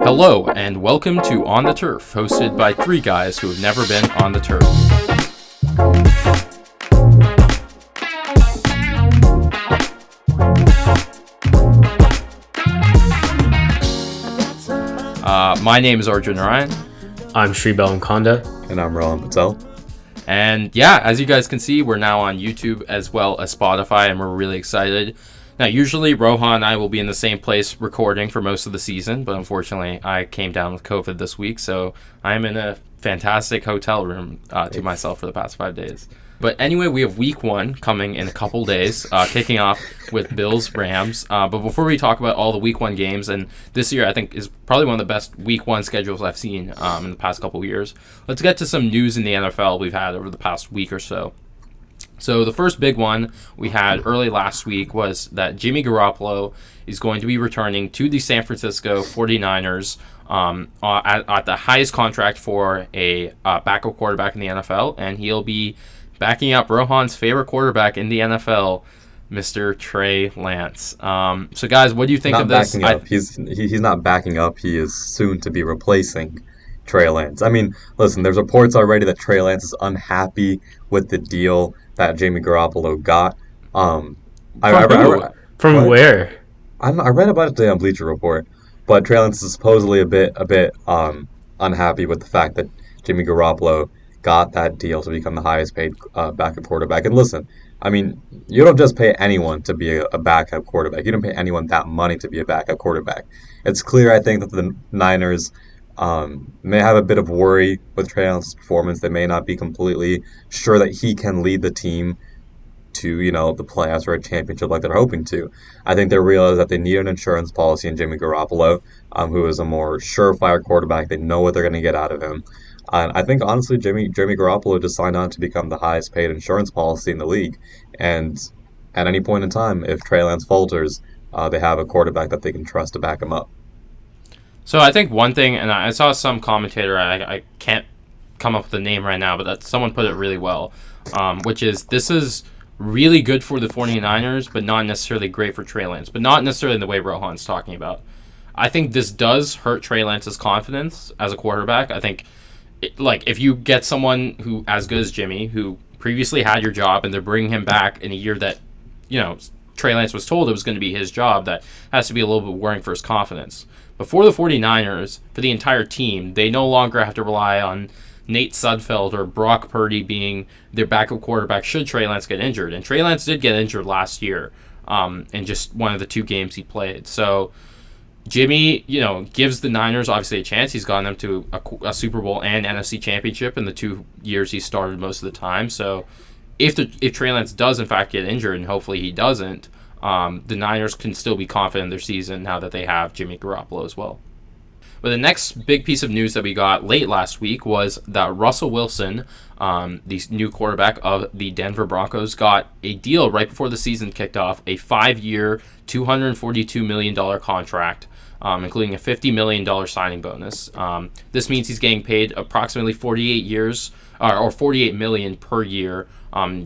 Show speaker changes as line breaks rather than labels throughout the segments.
Hello, and welcome to On the Turf, hosted by three guys who have never been on the turf. My name is Arjun Ryan.
I'm Trey Konda.
And I'm Rohan Patel.
And yeah, as you guys can see, we're now on YouTube as well as Spotify, and we're really excited. Now, usually Rohan and I will be in the same place recording for most of the season, but unfortunately I came down with COVID this week, so I'm in a fantastic hotel room to myself for the past 5 days. But anyway, we have week one coming in a couple days, kicking off with Bills-Rams. But before we talk about all the week one games, and this year I think is probably one of the best week one schedules I've seen in the past couple of years, let's get to some news in the NFL we've had over the past week or so. So the first big one we had early last week was that Jimmy Garoppolo is going to be returning to the San Francisco 49ers at the highest contract for a backup quarterback in the NFL, and he'll be backing up Rohan's favorite quarterback in the NFL, Mr. Trey Lance. So guys, what do you think of this?
He's not backing up. He is soon to be replacing Trey Lance. I mean, listen, there's reports already that Trey Lance is unhappy with the deal that Jimmy Garoppolo got.
From where?
I read about it today on Bleacher Report, but Trey Lance is supposedly a bit unhappy with the fact that Jimmy Garoppolo got that deal to become the highest paid backup quarterback. And listen, I mean, you don't just pay anyone to be a backup quarterback. You don't pay anyone that money to be a backup quarterback. It's clear, I think, that the Niners may have a bit of worry with Trey Lance's performance. They may not be completely sure that he can lead the team to, the playoffs or a championship like they're hoping to. I think they realize that they need an insurance policy in Jimmy Garoppolo, who is a more surefire quarterback. They know what they're going to get out of him. And I think, honestly, Jimmy Garoppolo just signed on to become the highest paid insurance policy in the league. And at any point in time, if Trey Lance falters, they have a quarterback that they can trust to back him up.
So I think one thing, and I saw some commentator, I can't come up with the name right now, but that someone put it really well, which is this is really good for the 49ers, but not necessarily great for Trey Lance, but not necessarily in the way Rohan's talking about. I think this does hurt Trey Lance's confidence as a quarterback. I think, if you get someone who as good as Jimmy, who previously had your job, and they're bringing him back in a year that, Trey Lance was told it was going to be his job, that has to be a little bit worrying for his confidence. But for the 49ers, for the entire team, they no longer have to rely on Nate Sudfeld or Brock Purdy being their backup quarterback should Trey Lance get injured. And Trey Lance did get injured last year in just one of the two games he played. So Jimmy, gives the Niners obviously a chance. He's gotten them to a Super Bowl and NFC Championship in the 2 years he started most of the time. So if Trey Lance does in fact get injured, and hopefully he doesn't, the Niners can still be confident in their season now that they have Jimmy Garoppolo as well. But the next big piece of news that we got late last week was that Russell Wilson, the new quarterback of the Denver Broncos, got a deal right before the season kicked off, a 5-year, $242 million contract, including a $50 million signing bonus. This means he's getting paid approximately $48 million per year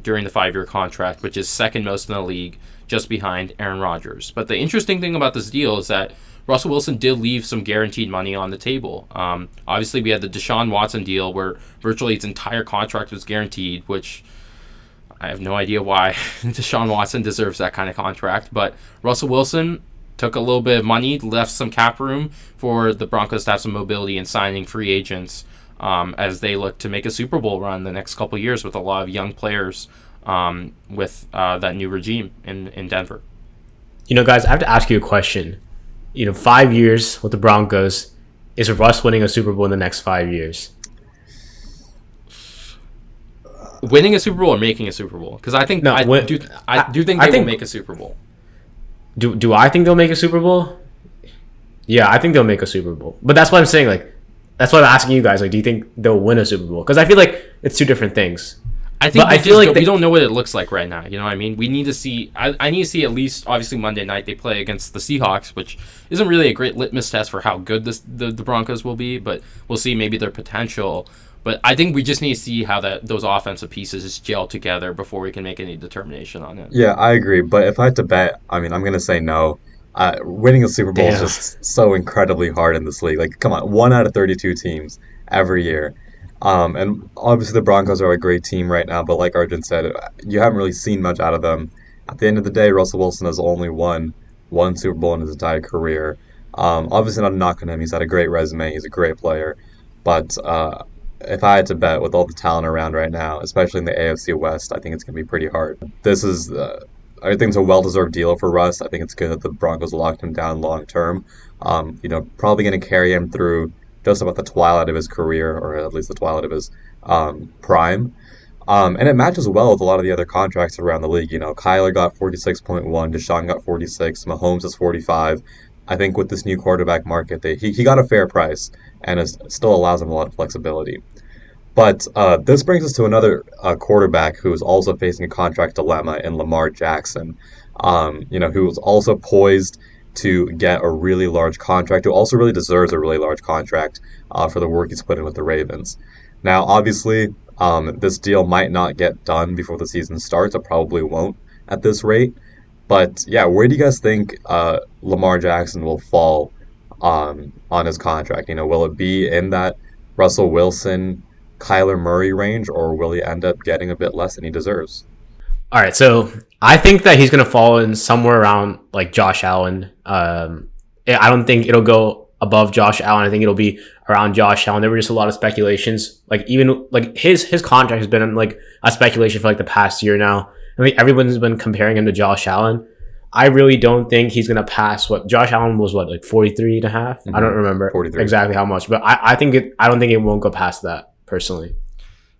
during the 5-year contract, which is second most in the league, just behind Aaron Rodgers. But the interesting thing about this deal is that Russell Wilson did leave some guaranteed money on the table. Obviously, we had the Deshaun Watson deal where virtually its entire contract was guaranteed, which I have no idea why Deshaun Watson deserves that kind of contract. But Russell Wilson took a little bit of money, left some cap room for the Broncos to have some mobility in signing free agents as they look to make a Super Bowl run the next couple of years with a lot of young players with that new regime in Denver.
Guys, I have to ask you a question. 5 years with the Broncos, is Russ winning a Super Bowl in the next 5 years?
Winning a Super Bowl or making a Super Bowl? Because I think I do think they will make a Super Bowl.
Do I think they'll make a Super Bowl? Yeah, I think they'll make a Super Bowl. But that's what I'm saying. That's why I'm asking you guys. Do you think they'll win a Super Bowl? Because I feel like it's two different things.
I feel like we don't know what it looks like right now. You know what I mean? We need to see. I need to see at least, obviously, Monday night they play against the Seahawks, which isn't really a great litmus test for how good the Broncos will be. But we'll see maybe their potential. But I think we just need to see how those offensive pieces gel together before we can make any determination on it.
Yeah, I agree. But if I had to bet, I'm going to say no. Winning a Super Bowl is
Damn.
just so incredibly hard in this league. Like, come on, 1 out of 32 teams every year. And obviously the Broncos are a great team right now, but like Arjun said, you haven't really seen much out of them. At the end of the day, Russell Wilson has only won one Super Bowl in his entire career. Obviously, not knocking him. He's had a great resume. He's a great player. But if I had to bet with all the talent around right now, especially in the AFC West, I think it's going to be pretty hard. I think it's a well-deserved deal for Russ. I think it's good that the Broncos locked him down long term. Probably going to carry him through just about the twilight of his career, or at least the twilight of his prime. And it matches well with a lot of the other contracts around the league. Kyler got 46.1, Deshaun got 46, Mahomes is 45. I think with this new quarterback market, he got a fair price, and it still allows him a lot of flexibility. But this brings us to another quarterback who is also facing a contract dilemma in Lamar Jackson, who is also poised to get a really large contract, who also really deserves a really large contract for the work he's put in with the Ravens. Now, obviously, this deal might not get done before the season starts. It probably won't at this rate. But yeah, where do you guys think Lamar Jackson will fall on his contract? Will it be in that Russell Wilson, Kyler Murray range, or will he end up getting a bit less than he deserves?
All right, so I think that he's gonna fall in somewhere around like Josh Allen. I don't think it'll go above Josh Allen. I think it'll be around Josh Allen. There were just a lot of speculations. Like even like his contract has been like a speculation for like the past year now. I think everyone's been comparing him to Josh Allen. I really don't think he's gonna pass what Josh Allen was. What, like 43 and a half? I don't remember
43.
exactly how much, but I don't think it won't go past that personally.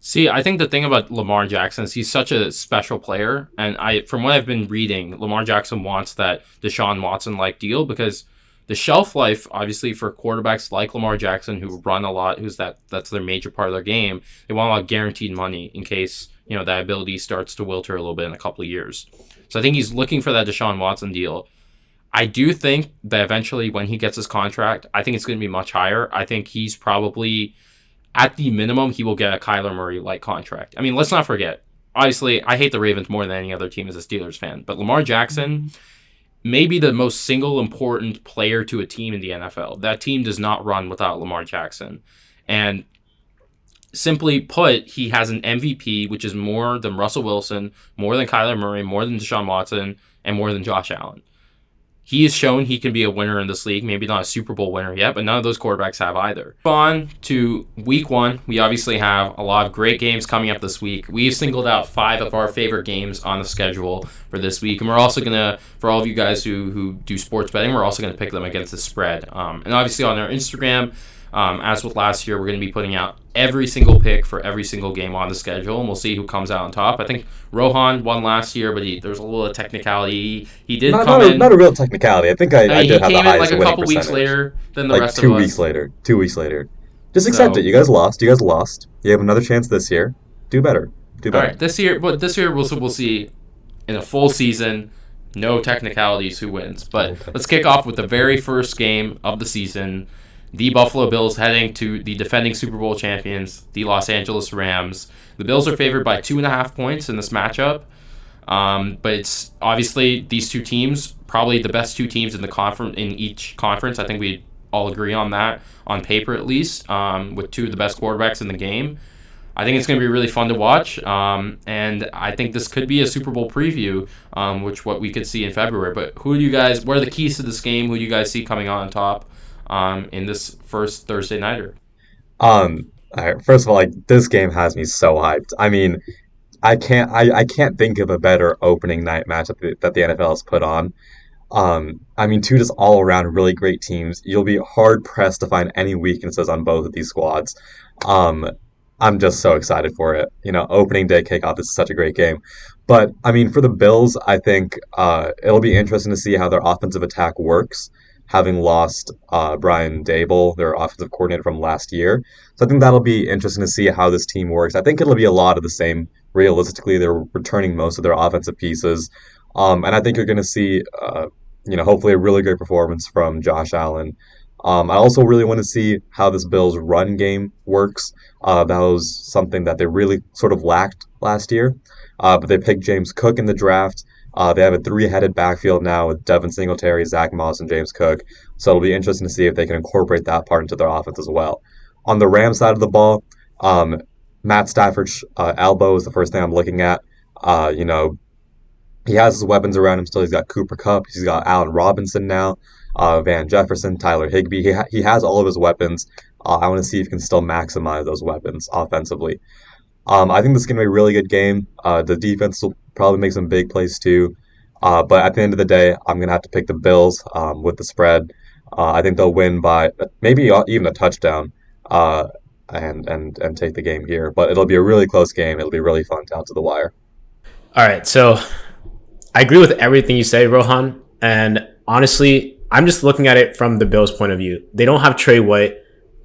See, I think the thing about Lamar Jackson is he's such a special player, and from what I've been reading, Lamar Jackson wants that Deshaun Watson-like deal because the shelf life, obviously, for quarterbacks like Lamar Jackson who run a lot, that's their major part of their game, they want a lot of guaranteed money in case that ability starts to wilter a little bit in a couple of years. So I think he's looking for that Deshaun Watson deal. I do think that eventually when he gets his contract, I think it's going to be much higher. I think he's probably, at the minimum, he will get a Kyler Murray-like contract. I mean, let's not forget, obviously, I hate the Ravens more than any other team as a Steelers fan, but Lamar Jackson may be the most single important player to a team in the NFL. That team does not run without Lamar Jackson. And simply put, he has an MVP, which is more than Russell Wilson, more than Kyler Murray, more than Deshaun Watson, and more than Josh Allen. He has shown he can be a winner in this league. Maybe not a Super Bowl winner yet, but none of those quarterbacks have either. On to week one. We obviously have a lot of great games coming up this week. We've singled out 5 of our favorite games on the schedule for this week. And we're also going to, for all of you guys who do sports betting, we're also going to pick them against the spread. And obviously on our Instagram, as with last year, we're going to be putting out every single pick for every single game on the schedule, and we'll see who comes out on top. I think Rohan won last year, but there's a little technicality. He did come in.
Not a real technicality. I think I did have the highest winning percentage. He came in like a couple
weeks later than the rest of us.
2 weeks later. 2 weeks later. Just accept it. You guys lost. You have another chance this year. Do better. All right,
this year we'll see in a full season. No technicalities who wins. But let's kick off with the very first game of the season. The Buffalo Bills heading to the defending Super Bowl champions, the Los Angeles Rams. The Bills are favored by 2.5 points in this matchup. But it's obviously these two teams, probably the best two teams in each conference. I think we all agree on that, on paper at least, with two of the best quarterbacks in the game. I think it's going to be really fun to watch, and I think this could be a Super Bowl preview, which what we could see in February. But what are the keys to this game? Who do you guys see coming on top in this first Thursday nighter?
All right, first of all, this game has me so hyped. I mean, I can't think of a better opening night matchup that the NFL has put on. I mean, two just all around really great teams. You'll be hard pressed to find any weaknesses on both of these squads. I'm just so excited for it. Opening day kickoff is such a great game. But I mean, for the Bills, I think it'll be interesting to see how their offensive attack works, having lost Brian Dable, their offensive coordinator from last year. So I think that'll be interesting to see how this team works. I think it'll be a lot of the same. Realistically, they're returning most of their offensive pieces. And I think you're going to see, hopefully a really great performance from Josh Allen. I also really want to see how this Bills run game works. That was something that they really sort of lacked last year. But they picked James Cook in the draft. They have a three-headed backfield now with Devin Singletary, Zach Moss, and James Cook. So it'll be interesting to see if they can incorporate that part into their offense as well. On the Rams side of the ball, Matt Stafford's elbow is the first thing I'm looking at. You know, he has his weapons around him still. He's got Cooper Kupp. He's got Allen Robinson now, Van Jefferson, Tyler Higbee. He has all of his weapons. I want to see if he can still maximize those weapons offensively. I think this is going to be a really good game. The defense will probably make some big plays too. But at the end of the day, I'm going to have to pick the Bills with the spread. I think they'll win by maybe even a touchdown and take the game here. But it'll be a really close game. It'll be really fun down to the wire.
All right, so I agree with everything you say, Rohan. And honestly, I'm just looking at it from the Bills' point of view. They don't have Trey White,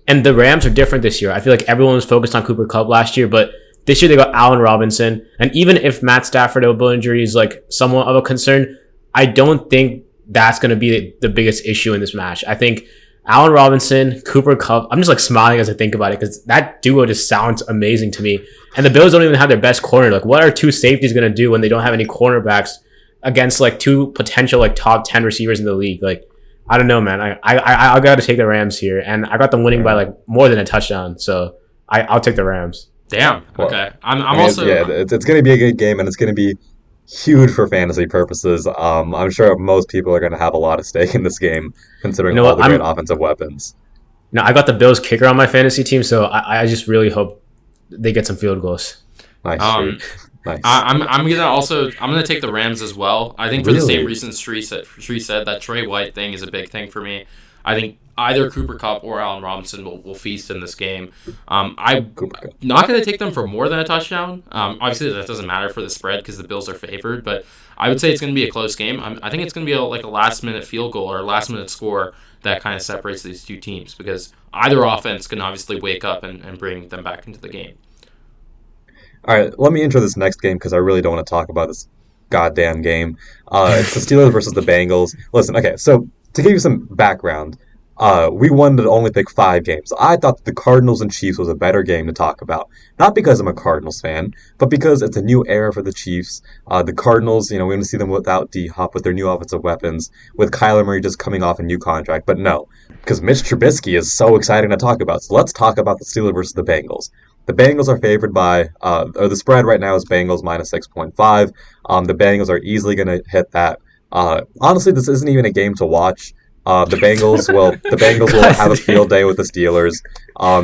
and the Rams are different this year. I feel like everyone was focused on Cooper Kupp last year, but this year they got Allen Robinson. And even if Matt Stafford elbow injury is like somewhat of a concern, I don't think that's going to be the biggest issue in this match. I think Allen Robinson, Cooper Kupp, I'm just like smiling as I think about it because that duo just sounds amazing to me. And the Bills don't even have their best corner. Like, what are two safeties going to do when they don't have any cornerbacks against like two potential like top 10 receivers in the league? Like, I don't know, man. I got to take the Rams here, and I got them winning by like more than a touchdown. So I'll take the Rams.
Damn.
Well,
okay. I'm also.
Yeah, it's going to be a good game, and it's going to be huge for fantasy purposes. I'm sure most people are going to have a lot of stake in this game, considering all the great offensive weapons.
No, I got the Bills kicker on my fantasy team, so I just really hope they get some field goals.
Nice. Nice.
I'm gonna take the Rams as well. I think for the same reasons Trey said, that Trey White thing is a big thing for me. I think either Cooper Kupp or Allen Robinson will feast in this game. I'm not going to take them for more than a touchdown. Obviously, that doesn't matter for the spread because the Bills are favored, but I would say it's going to be a close game. I think it's going to be a last-minute field goal or a last-minute score that kind of separates these two teams because either offense can obviously wake up and bring them back into the game.
All right, let me enter this next game because I really don't want to talk about this goddamn game. It's the Steelers versus the Bengals. Listen, okay, so to give you some background, we wanted to only pick 5 games. I thought that the Cardinals and Chiefs was a better game to talk about. Not because I'm a Cardinals fan, but because it's a new era for the Chiefs. The Cardinals, we want to see them without D-Hop, with their new offensive weapons, with Kyler Murray just coming off a new contract. But no, because Mitch Trubisky is so exciting to talk about. So let's talk about the Steelers versus the Bengals. The Bengals are favored by, or the spread right now is Bengals minus 6.5. The Bengals are easily going to hit that. Honestly, this isn't even a game to watch. The Bengals will have a field day with the Steelers.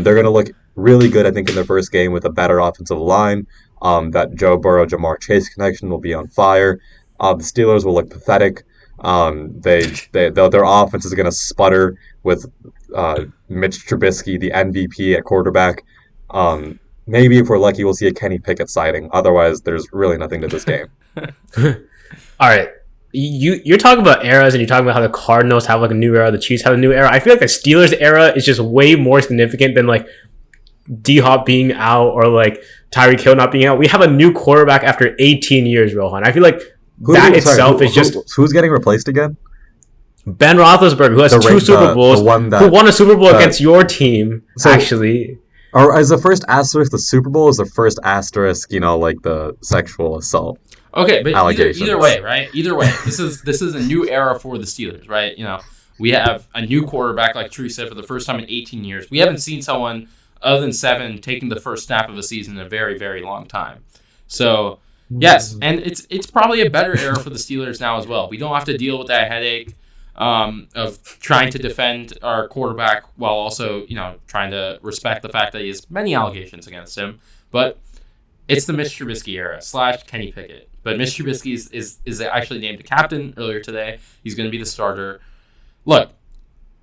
They're going to look really good, I think, in their first game with a better offensive line. That Joe Burrow-Jamar Chase connection will be on fire. The Steelers will look pathetic. Their offense is going to sputter with Mitch Trubisky, the MVP at quarterback. Maybe if we're lucky, we'll see a Kenny Pickett sighting. Otherwise, there's really nothing to this game.
All right. You're talking about eras, and you're talking about how the Cardinals have like a new era, the Chiefs have a new era. I feel like the Steelers era is just way more significant than like D-Hop being out or like Tyreek Hill not being out. We have a new quarterback after 18 years, Rohan. I feel like
who's getting replaced again?
Ben Roethlisberger, who has 2 Super Bowls, who won a Super Bowl against your team, actually.
Or is the first asterisk the Super Bowl? Is the first asterisk, like the sexual assault?
Okay, but either way, right? Either way, this is a new era for the Steelers, right? We have a new quarterback, like Trey said, for the first time in 18 years. We haven't seen someone other than 7 taking the first snap of a season in a very, very long time. So, yes, and it's probably a better era for the Steelers now as well. We don't have to deal with that headache of trying to defend our quarterback while also, trying to respect the fact that he has many allegations against him. But it's the Mitch Trubisky era / Kenny Pickett. But Mitch Trubisky is actually named a captain earlier today. He's going to be the starter. Look,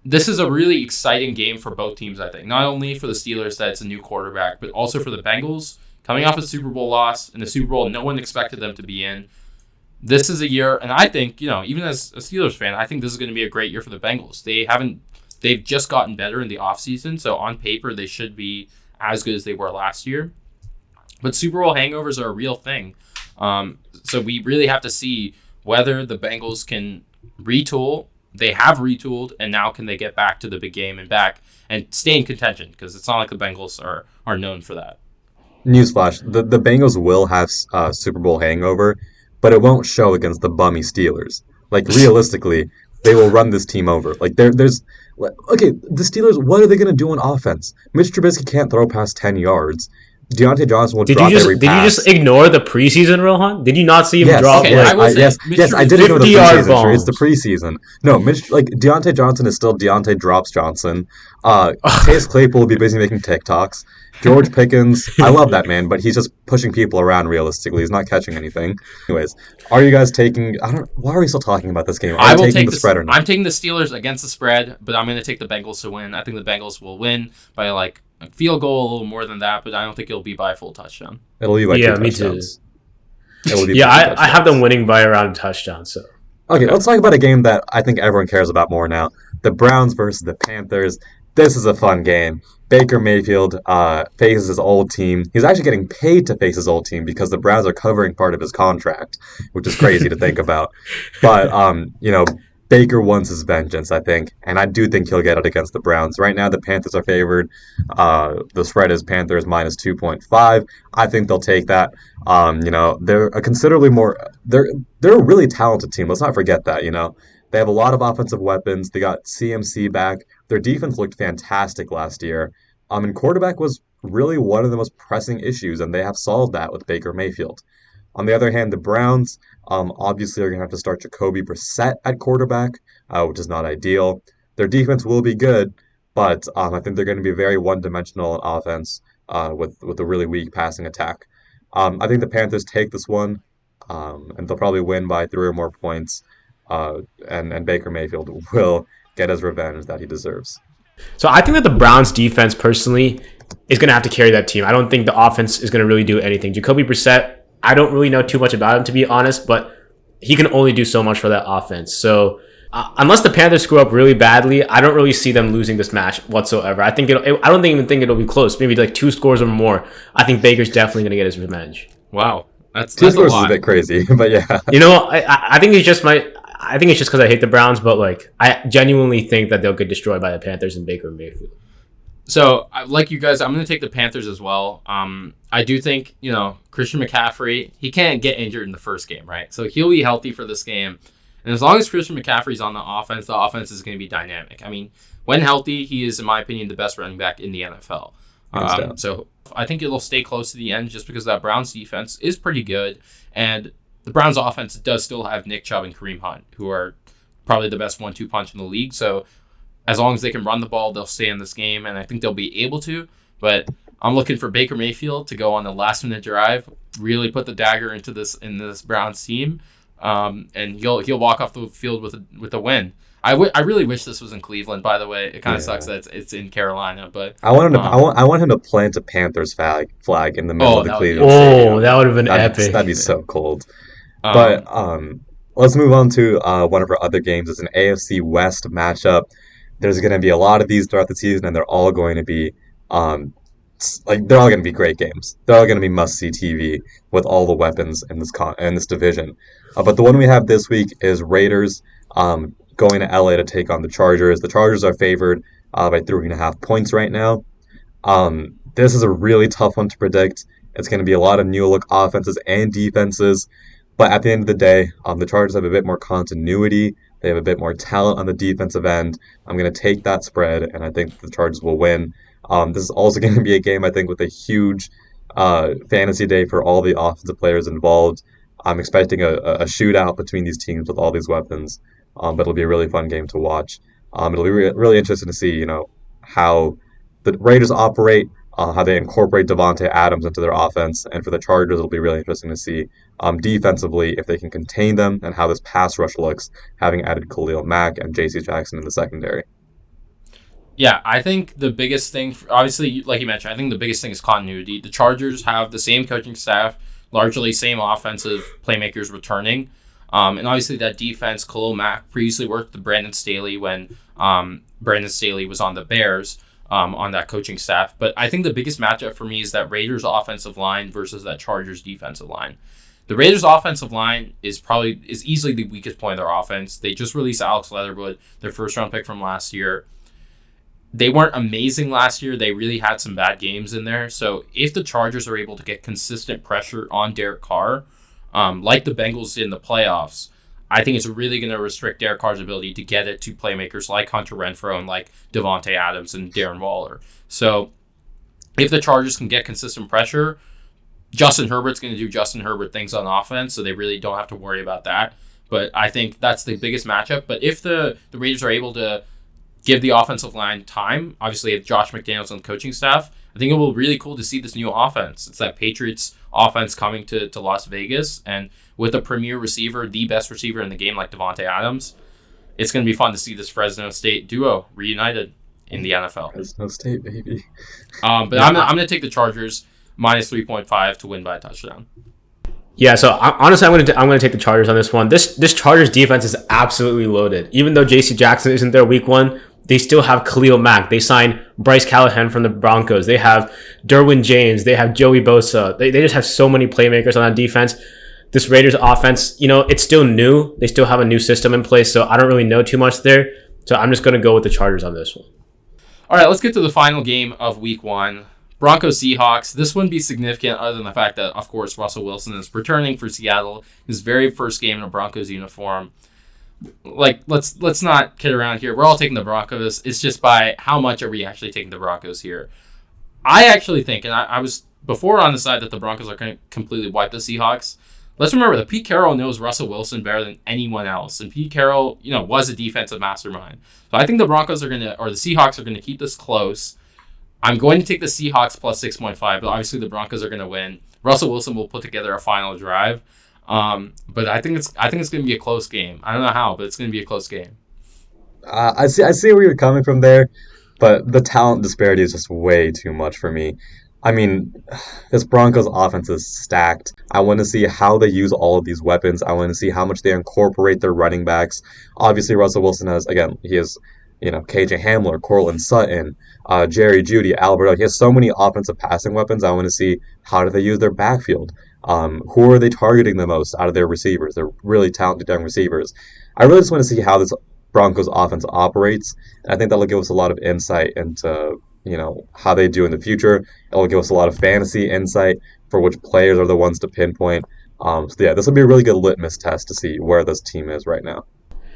this is a really exciting game for both teams, I think. Not only for the Steelers that it's a new quarterback, but also for the Bengals coming off a Super Bowl loss. In the Super Bowl, no one expected them to be in. This is a year, and I think, even as a Steelers fan, I think this is going to be a great year for the Bengals. They've just gotten better in the offseason, so on paper, they should be as good as they were last year. But Super Bowl hangovers are a real thing. So we really have to see whether the Bengals can retool. They have retooled, and now can they get back to the big game and stay in contention? Because it's not like the Bengals are known for that.
Newsflash: the Bengals will have Super Bowl hangover, but it won't show against the bummy Steelers. Like realistically, they will run this team over. Like there's okay, the Steelers. What are they going to do on offense? Mitch Trubisky can't throw past 10 yards. Deontay Johnson will drop every pass.
Did you just ignore the preseason, Rohan? Did you not see him drop?
Okay,
yes, I did ignore the
50-yard
preseason. Sure,
bombs.
it's the preseason. No, Deontay Johnson is still Deontay Drops Johnson. Chase Claypool will be busy making TikToks. George Pickens, I love that man, but he's just pushing people around realistically. He's not catching anything. Anyways, are you guys taking... why are we still talking about this game? Are you taking the spread or not?
I'm taking the Steelers against the spread, but I'm going to take the Bengals to win. I think the Bengals will win by like a field goal, a little more than that, but I don't think it'll be by a full touchdown.
It'll be by 2
Me
touchdowns.
too. I have them winning by around a touchdown. So
okay, let's talk about a game that I think everyone cares about more now. The Browns versus the Panthers. This is a fun game. Baker Mayfield faces his old team. He's actually getting paid to face his old team because the Browns are covering part of his contract, which is crazy to think about. But, Baker wants his vengeance, I think, and I do think he'll get it against the Browns. Right now, the Panthers are favored. The spread is Panthers minus 2.5. I think they'll take that. They're a considerably more... They're a really talented team. Let's not forget that, They have a lot of offensive weapons. They got CMC back. Their defense looked fantastic last year. And quarterback was really one of the most pressing issues, and they have solved that with Baker Mayfield. On the other hand, the Browns obviously are going to have to start Jacoby Brissett at quarterback, which is not ideal. Their defense will be good, but I think they're going to be very one-dimensional on offense with a really weak passing attack. I think the Panthers take this one, and they'll probably win by 3 or more points, and Baker Mayfield will get his revenge that he deserves.
So I think that the Browns defense personally is going to have to carry that team. I don't think the offense is going to really do anything. Jacoby Brissett, I don't really know too much about him, to be honest, but he can only do so much for that offense. So unless the Panthers screw up really badly, I don't really see them losing this match whatsoever. I don't even think it'll be close. Maybe like 2 scores or more. I think Baker's definitely going to get his revenge.
Wow. That's
2 scores is a bit crazy, but yeah.
I think it's just because I hate the Browns, but like I genuinely think that they'll get destroyed by the Panthers and Baker Mayfield.
So, like you guys, I'm going to take the Panthers as well. I do think, Christian McCaffrey, he can't get injured in the first game, right? So he'll be healthy for this game. And as long as Christian McCaffrey's on the offense is going to be dynamic. I mean, when healthy, he is, in my opinion, the best running back in the NFL. So I think it'll stay close to the end just because that Browns defense is pretty good. And the Browns offense does still have Nick Chubb and Kareem Hunt, who are probably the best 1-2 punch in the league. So as long as they can run the ball, they'll stay in this game, and I think they'll be able to. But I'm looking for Baker Mayfield to go on the last-minute drive, really put the dagger into this Browns team, and he'll walk off the field with a win. I really wish this was in Cleveland. By the way, it kind of sucks that it's in Carolina, but
I want him to plant a Panthers flag in the middle of the Cleveland Stadium.
That would have been epic.
That'd be so cold. But let's move on to one of our other games. It's an AFC West matchup. There's going to be a lot of these throughout the season, and they're all going to be great games. They're all going to be must-see TV with all the weapons in this division. But the one we have this week is Raiders going to LA to take on the Chargers. The Chargers are favored by 3.5 points right now. This is a really tough one to predict. It's going to be a lot of new-look offenses and defenses. But at the end of the day, the Chargers have a bit more continuity. They have a bit more talent on the defensive end. I'm going to take that spread, and I think the Chargers will win. This is also going to be a game, I think, with a huge fantasy day for all the offensive players involved. I'm expecting a shootout between these teams with all these weapons, but it'll be a really fun game to watch. It'll be really interesting to see, how the Raiders operate, how they incorporate Devontae Adams into their offense, and for the Chargers, it'll be really interesting to see defensively if they can contain them and how this pass rush looks, having added Khalil Mack and J.C. Jackson in the secondary.
Yeah, I think the biggest thing, obviously, like you mentioned, I think the biggest thing is continuity. The Chargers have the same coaching staff, largely same offensive playmakers returning. And obviously that defense, Khalil Mack previously worked with Brandon Staley when Brandon Staley was on the Bears on that coaching staff. But I think the biggest matchup for me is that Raiders offensive line versus that Chargers defensive line. The Raiders offensive line is easily the weakest point of their offense. They just released Alex Leatherwood, their first round pick from last year. They weren't amazing last year. They really had some bad games in there. So if the Chargers are able to get consistent pressure on Derek Carr, like the Bengals in the playoffs, I think it's really going to restrict Derek Carr's ability to get it to playmakers like Hunter Renfrow and like Devontae Adams and Darren Waller. So if the Chargers can get consistent pressure, Justin Herbert's going to do Justin Herbert things on offense, so they really don't have to worry about that. But I think that's the biggest matchup. But if the Raiders are able to give the offensive line time, obviously if Josh McDaniels on the coaching staff, I think it will be really cool to see this new offense. It's that Patriots offense coming to Las Vegas, and with a premier receiver, the best receiver in the game like Devontae Adams, it's going to be fun to see this Fresno State duo reunited in the NFL.
Fresno State, baby.
But I'm going to take the Chargers minus 3.5 to win by a touchdown.
Yeah, so honestly, I'm gonna take the Chargers on this one. This Chargers defense is absolutely loaded. Even though J.C. Jackson isn't there week 1, they still have Khalil Mack. They signed Bryce Callahan from the Broncos. They have Derwin James. They have Joey Bosa. They just have so many playmakers on that defense. This Raiders offense, it's still new. They still have a new system in place, so I don't really know too much there. So I'm just gonna go with the Chargers on this one.
All right, let's get to the final game of week 1. Broncos Seahawks. This wouldn't be significant other than the fact that, of course, Russell Wilson is returning for Seattle, his very first game in a Broncos uniform. Like, let's not kid around here. We're all taking the Broncos. It's just by how much are we actually taking the Broncos here? I actually think, and I was before on the side that the Broncos are going to completely wipe the Seahawks. Let's remember that Pete Carroll knows Russell Wilson better than anyone else, and Pete Carroll, was a defensive mastermind. So I think the Broncos are the Seahawks are going to keep this close. I'm going to take the Seahawks plus 6.5, but obviously the Broncos are going to win. Russell Wilson will put together a final drive, but I think it's going to be a close game. I don't know how, but it's going to be a close game.
I see where you're coming from there, but the talent disparity is just way too much for me. I mean, this Broncos offense is stacked. I want to see how they use all of these weapons. I want to see how much they incorporate their running backs. Obviously, Russell Wilson has KJ Hamler, Cortland Sutton, Jerry Jeudy, Alberto. He has so many offensive passing weapons. I want to see how do they use their backfield. Who are they targeting the most out of their receivers? They're really talented young receivers. I really just want to see how this Broncos offense operates. And I think that'll give us a lot of insight into how they do in the future. It'll give us a lot of fantasy insight for which players are the ones to pinpoint. This will be a really good litmus test to see where this team is right now.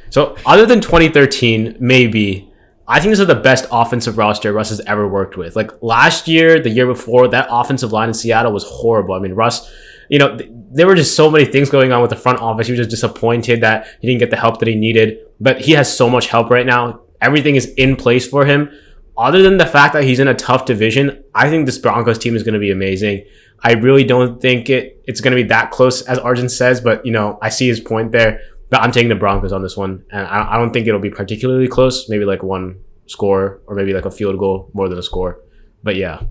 So other than 2013, maybe, I think this is the best offensive roster Russ has ever worked with. Like last year, the year before, that offensive line in Seattle was horrible. I mean, Russ, there were just so many things going on with the front office. He was just disappointed that he didn't get the help that he needed. But he has so much help right now. Everything is in place for him. Other than the fact that he's in a tough division, I think this Broncos team is going to be amazing. I really don't think it's going to be that close as Arjun says, but I see his point there. But I'm taking the Broncos on this one, and I don't think it'll be particularly close. Maybe like one score, or maybe like a field goal more than a score. But yeah.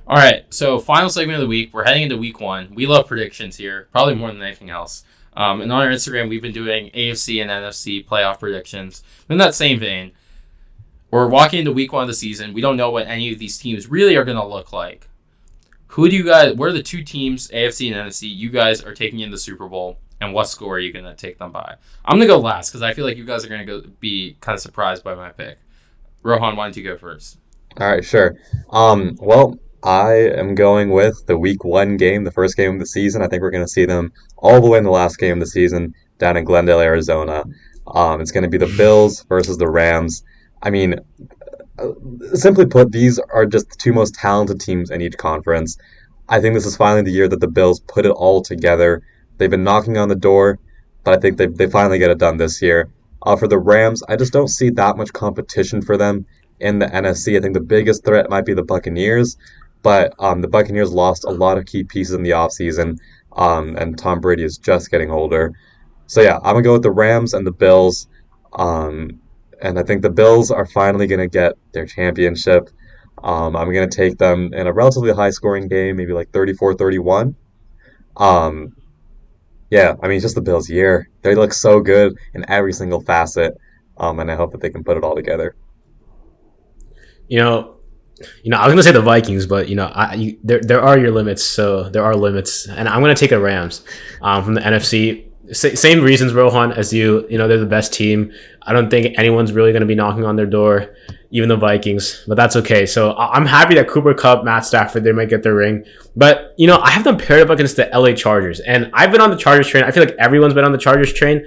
All right, so final segment of the week. We're heading into week 1. We love predictions here, probably more than anything else. And on our Instagram, we've been doing AFC and NFC playoff predictions. In that same vein, we're walking into week 1 of the season. We don't know what any of these teams really are going to look like. Who do you guys? What are the 2 teams, AFC and NFC, you guys are taking in the Super Bowl? And what score are you going to take them by? I'm going to go last because I feel like you guys are going to be kind of surprised by my pick. Rohan, why don't you go first?
All right, sure. Well, I am going with the week 1 game, the first game of the season. I think we're going to see them all the way in the last game of the season down in Glendale, Arizona. It's going to be the Bills versus the Rams. I mean, simply put, these are just the 2 most talented teams in each conference. I think this is finally the year that the Bills put it all together. They've been knocking on the door, but I think they finally get it done this year. For the Rams, I just don't see that much competition for them in the NFC. I think the biggest threat might be the Buccaneers, but the Buccaneers lost a lot of key pieces in the offseason, and Tom Brady is just getting older. So yeah, I'm going to go with the Rams and the Bills, and I think the Bills are finally going to get their championship. I'm going to take them in a relatively high-scoring game, maybe like 34-31. Yeah, I mean, it's just the Bills' year. They look so good in every single facet, and I hope that they can put it all together.
I was gonna say the Vikings, but there are your limits. So there are limits, and I'm gonna take the Rams from the NFC. Same reasons, Rohan, as you. You know, they're the best team. I don't think anyone's really going to be knocking on their door, even the Vikings. But that's okay. So I'm happy that Cooper Kupp, Matt Stafford, they might get their ring. But you know, I have them paired up against the LA Chargers, and I've been on the Chargers train. I feel like everyone's been on the Chargers train.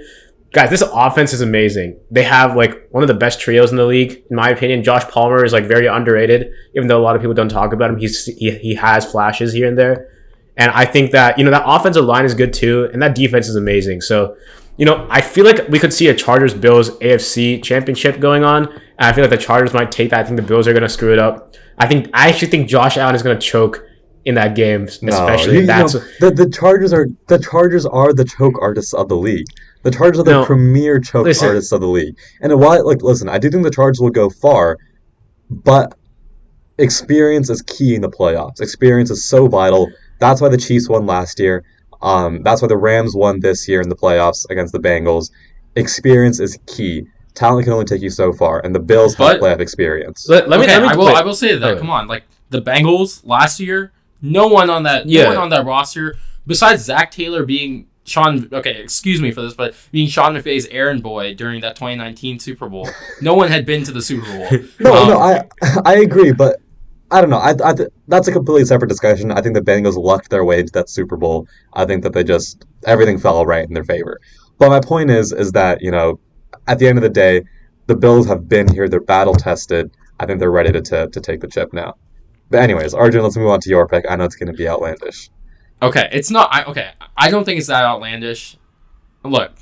Guys, this offense is amazing. They have like one of the best trios in the league, in my opinion. Josh Palmer is like very underrated, even though a lot of people don't talk about him. He has flashes here and there. And I think that, you know, that offensive line is good too, and that defense is amazing. So, you know, I feel like we could see a Chargers-Bills AFC championship going on, and I feel like the Chargers might take that. I think the Bills are going to screw it up. I actually think Josh Allen is going to choke in that game, especially.
The Chargers are the choke artists of the league. The Chargers are the premier choke artists of the league. And while, listen, I do think the Chargers will go far, but experience is key in the playoffs. Experience is so vital. That's why the Chiefs won last year. That's why the Rams won this year in the playoffs against the Bengals. Experience is key. Talent can only take you so far, and the Bills have playoff experience.
I will say that. Come on, like the Bengals last year, no one on that roster besides Zach Taylor being Sean. Okay, excuse me for this, but being Sean McVay's errand boy during that 2019 Super Bowl, no one had been to the Super Bowl.
I agree, but I don't know. That's a completely separate discussion. I think the Bengals lucked their way into that Super Bowl. I think that everything fell right in their favor. But my point is that, you know, at the end of the day, the Bills have been here. They're battle tested. I think they're ready to take the chip now. But anyways, Arjun, let's move on to your pick. I know it's going to be outlandish.
Okay, it's not. I don't think it's that outlandish. Look.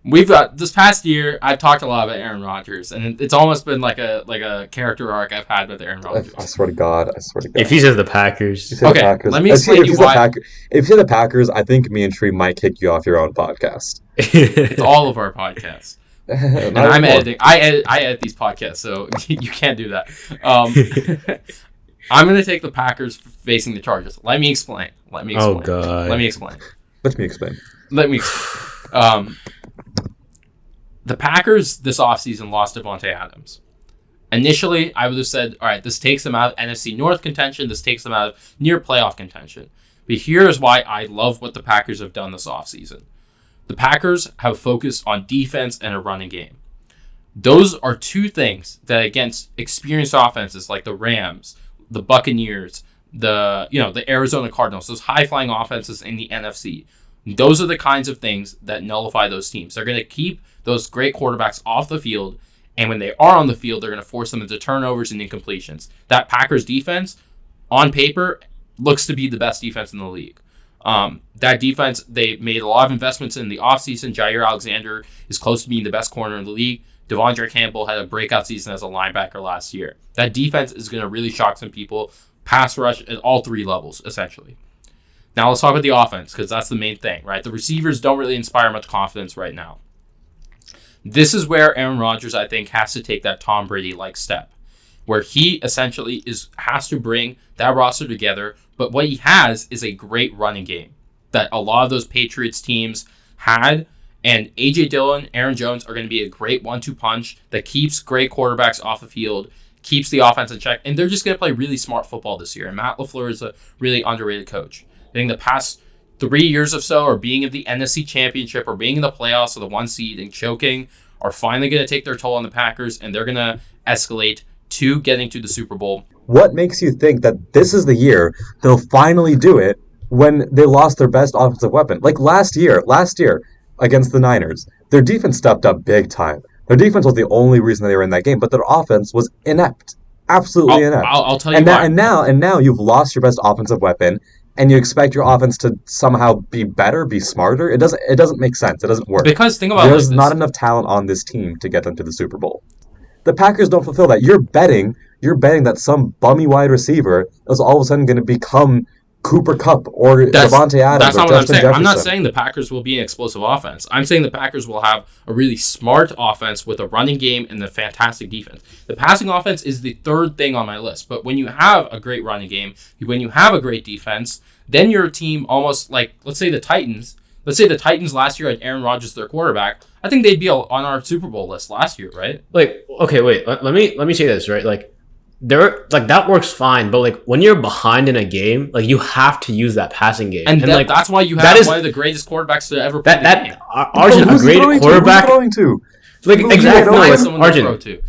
We've got this past year. I've talked a lot about Aaron Rodgers, and it's almost been like a character arc I've had with Aaron Rodgers.
I swear to God.
If he says the Packers,
okay, let me explain to you why.
If you're the Packers, I think me and Trey might kick you off your own podcast.
It's all of our podcasts, and I'm editing. I edit these podcasts, so you can't do that. I'm gonna take the Packers facing the Chargers. Let me explain.
Oh God.
Let me explain. The Packers this offseason lost Devontae Adams. Initially, I would have said, all right, this takes them out of NFC North contention. This takes them out of near playoff contention. But here's why I love what the Packers have done this offseason. The Packers have focused on defense and a running game. Those are two things that against experienced offenses like the Rams, the Buccaneers, the Arizona Cardinals, those high-flying offenses in the NFC, those are the kinds of things that nullify those teams. They're going to keep those great quarterbacks off the field, and when they are on the field, they're going to force them into turnovers and incompletions. That Packers defense, on paper, looks to be the best defense in the league. That defense, they made a lot of investments in the offseason. Jair Alexander is close to being the best corner in the league. Devondre Campbell had a breakout season as a linebacker last year. That defense is going to really shock some people. Pass rush at all three levels, essentially. Now let's talk about the offense, because that's the main thing, right? The receivers don't really inspire much confidence right now. This is where Aaron Rodgers, I think, has to take that Tom Brady-like step, where he essentially has to bring that roster together, but what he has is a great running game that a lot of those Patriots teams had, and A.J. Dillon, Aaron Jones are going to be a great 1-2 punch that keeps great quarterbacks off the field, keeps the offense in check, and they're just going to play really smart football this year, and Matt LaFleur is a really underrated coach. I think the past 3 years or so, or being in the NFC Championship, or being in the playoffs, or the 1 seed and choking, are finally going to take their toll on the Packers, and they're going to escalate to getting to the Super Bowl.
What makes you think that this is the year they'll finally do it when they lost their best offensive weapon? Like last year against the Niners, their defense stepped up big time. Their defense was the only reason they were in that game, but their offense was inept. Absolutely inept.
I'll tell you why.
And now you've lost your best offensive weapon, and you expect your offense to somehow be better, be smarter. It doesn't make sense. It doesn't work.
Because think about
there's not enough talent on this team to get them to the Super Bowl. The Packers don't fulfill that. You're betting that some bummy wide receiver is all of a sudden going to become Cooper Kupp or Devontae Adams.
That's not
or
what
Justin
I'm saying.
Jefferson.
I'm not saying the Packers will be an explosive offense. I'm saying the Packers will have a really smart offense with a running game and a fantastic defense. The passing offense is the third thing on my list. But when you have a great running game, when you have a great defense, then your team almost like, let's say the Titans last year had Aaron Rodgers their quarterback. I think they'd be on our Super Bowl list last year, right?
Like, okay, wait. Let me say this, right? Like, that works fine, but like when you're behind in a game, like you have to use that passing game,
and
like
that's why you have one of the greatest quarterbers to ever play the game.
Arjun, a great quarterback. Like exactly, Arjun.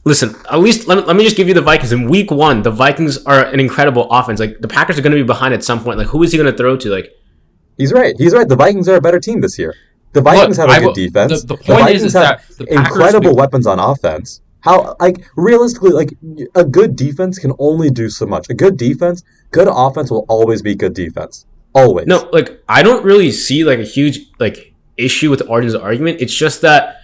Listen, at least let me just give you the Vikings. In week 1, the Vikings are an incredible offense. Like the Packers are going to be behind at some point. Like who is he going to throw to? Like
he's right. The Vikings are a better team this year. The Vikings have a good defense.
The point is that the Packers
incredible weapons on offense. How, like, realistically, like, a good defense can only do so much. A good defense, good offense will always be good defense. Always.
No, like, I don't really see, like, a huge, like, issue with Arjun's argument. It's just that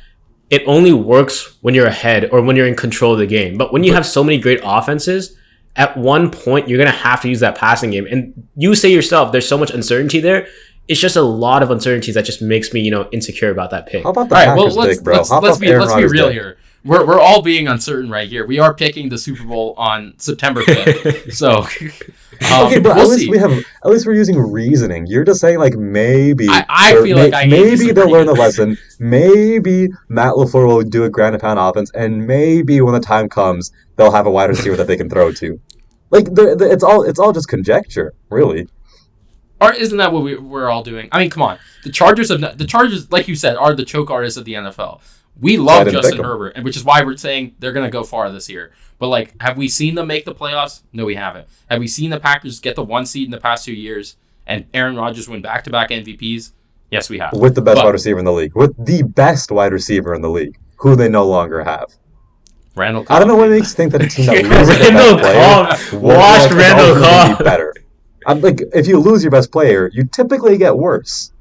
it only works when you're ahead or when you're in control of the game. But when you have so many great offenses, at one point, you're going to have to use that passing game. And you say yourself, there's so much uncertainty there. It's just a lot of uncertainties that just makes me, insecure about that pick.
How about the Packers pick, bro?
Let's be real here. We're all being uncertain right here. We are picking the Super Bowl on September 5th. So
okay, but at least we're using reasoning. You're just saying like maybe
I feel like
maybe they'll learn the lesson. Maybe Matt LaFleur will do a ground and pound offense, and maybe when the time comes, they'll have a wide receiver that they can throw to. Like it's all just conjecture, really.
Or isn't that what we're all doing? I mean, come on. The Chargers, like you said, are the choke artists of the NFL. We love Justin Herbert, and which is why we're saying they're going to go far this year. But, like, have we seen them make the playoffs? No, we haven't. Have we seen the Packers get the 1 seed in the past 2 years and Aaron Rodgers win back-to-back MVPs? Yes, we have.
With the best wide receiver in the league. With the best wide receiver in the league, who they no longer have.
Randall Cobb.
I don't know what makes you think that a team that loses their best player
washed Randall Cobb
be better. Like, if you lose your best player, you typically get worse.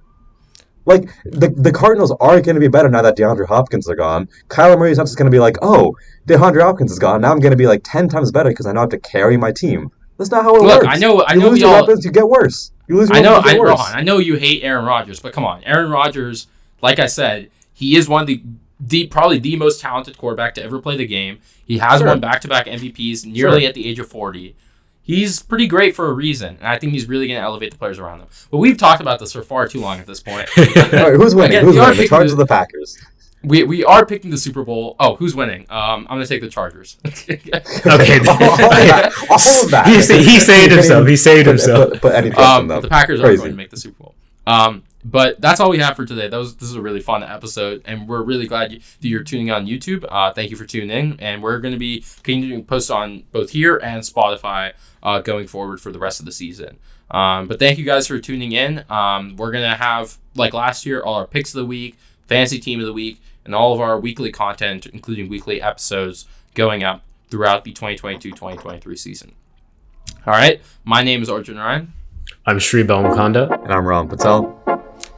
Like, the Cardinals are going to be better now that DeAndre Hopkins are gone. Kyler Murray's not just going to be like, oh, DeAndre Hopkins is gone. Now I'm going to be like 10 times better because I know I have to carry my team. That's not how it works.
I know.
You lose your weapons, you get worse. You lose your weapons, you get worse.
Rohan, I know you hate Aaron Rodgers, but come on. Aaron Rodgers, like I said, he is one of the probably the most talented quarterback to ever play the game. He has won back-to-back MVPs nearly at the age of 40. He's pretty great for a reason, and I think he's really going to elevate the players around him. But we've talked about this for far too long at this point.
All right, who's winning? Again, who's winning? The Chargers or the Packers?
We are picking the Super Bowl. Oh, who's winning? I'm going to take the Chargers.
Okay. All of that. He saved himself. He saved himself.
Put any trust in them.
The Packers are going to make the Super Bowl. But that's all we have for today. This is a really fun episode, and we're really glad that you're tuning on YouTube. Thank you for tuning in, and we're going to be continuing to post on both here and Spotify going forward for the rest of the season. But thank you guys for tuning in. We're going to have, like last year, all our picks of the week, fantasy team of the week, and all of our weekly content, including weekly episodes, going up throughout the 2022-2023 season. All right, my name is Arjun Ryan.
I'm Sri Belmkonda.
And I'm Rohan Patel.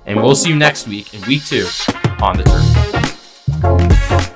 And we'll see you next week in week 2 on the turf.